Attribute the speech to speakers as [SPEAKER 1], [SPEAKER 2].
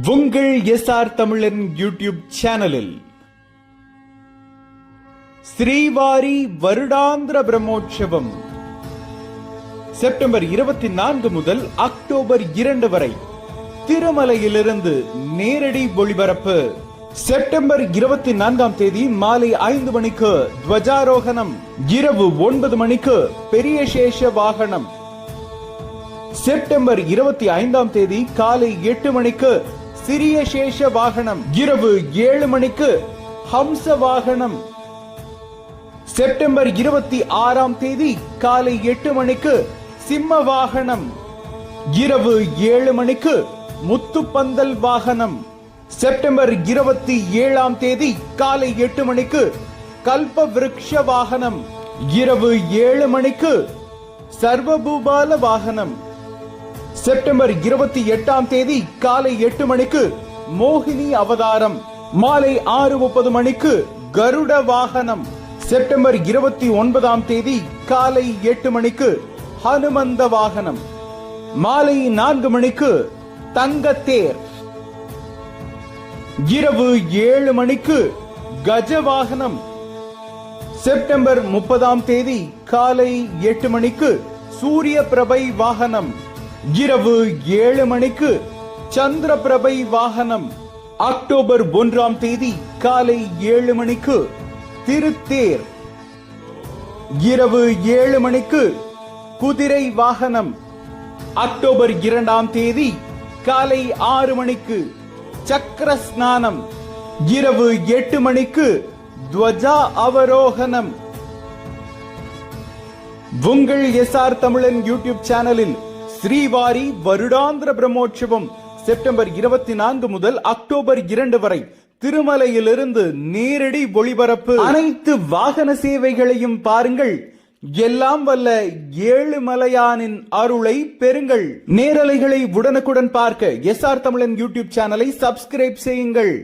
[SPEAKER 1] உங்கள் எஸ்ஆர் தமிழன் யூடியூப் சேனலில் ஸ்ரீவாரி வருடாந்திர பிரம்மோற்சவம் செப்டம்பர் 24 முதல் அக்டோபர் 2 வரை திருமலையிலிருந்து நேரடி ஒளிபரப்பு. செப்டம்பர் 24ஆம் தேதி மாலை 5 மணிக்கு துவஜாரோகணம், இரவு 9 மணிக்கு பெரிய சேஷ வாகனம். செப்டம்பர் 25ஆம் தேதி காலை 8 மணிக்கு சிறிய சேஷ வாகனம், இரவு 7 மணிக்கு ஹம்ச வாகனம். செப்டம்பர் 26ஆம் தேதி காலை 8 மணிக்கு சிம்ம வாகனம், இரவு 7 மணிக்கு முத்துப்பந்தல் வாகனம். செப்டம்பர் 27ஆம் தேதி காலை 8 மணிக்கு கல்ப விருக்ஷ வாகனம், இரவு 7 மணிக்கு சர்வபூபால வாகனம். செப்டம்பர் 28ஆம் தேதி காலை 8 மணிக்கு மோகினி அவதாரம், மாலை 6:30 மணிக்கு கருட வாகனம். செப்டம்பர் 29ஆம் தேதி காலை 8 மணிக்கு ஹனுமந்த வாகனம், மாலை 4 மணிக்கு தங்கத்தேர், இரவு 7 மணிக்கு கஜ வாகனம். செப்டம்பர் 30ஆம் தேதி காலை 8 மணிக்கு சூரிய பிரபை வாகனம், இரவு 7 மணிக்கு சந்திர பிரபை வாகனம். அக்டோபர் 1ஆம் தேதி காலை 7 மணிக்கு திருத்தேர், இரவு 7 மணிக்கு குதிரை வாகனம். அக்டோபர் 2ஆம் தேதி காலை 6 மணிக்கு சக்கர ஸ்நானம், இரவு 8 மணிக்கு துவஜா அவரோகணம். உங்கள் எஸ்ஆர் தமிழன் யூடியூப் சேனலில் ஸ்ரீவாரி வருடாந்திர பிரம்மோற்சவம் செப்டம்பர் 24 முதல் அக்டோபர் 2 வரை திருமலையிலிருந்து நேரடி ஒளிபரப்பு. அனைத்து வாகன சேவைகளையும் பாருங்கள். எல்லாம் வல்ல ஏழுமலையானின் அருளை பெறுங்கள். நேரலைகளை உடனுக்குடன் பார்க்க எஸ்ஆர் தமிழன் யூடியூப் சேனலை சப்ஸ்கிரைப் செய்யுங்கள்.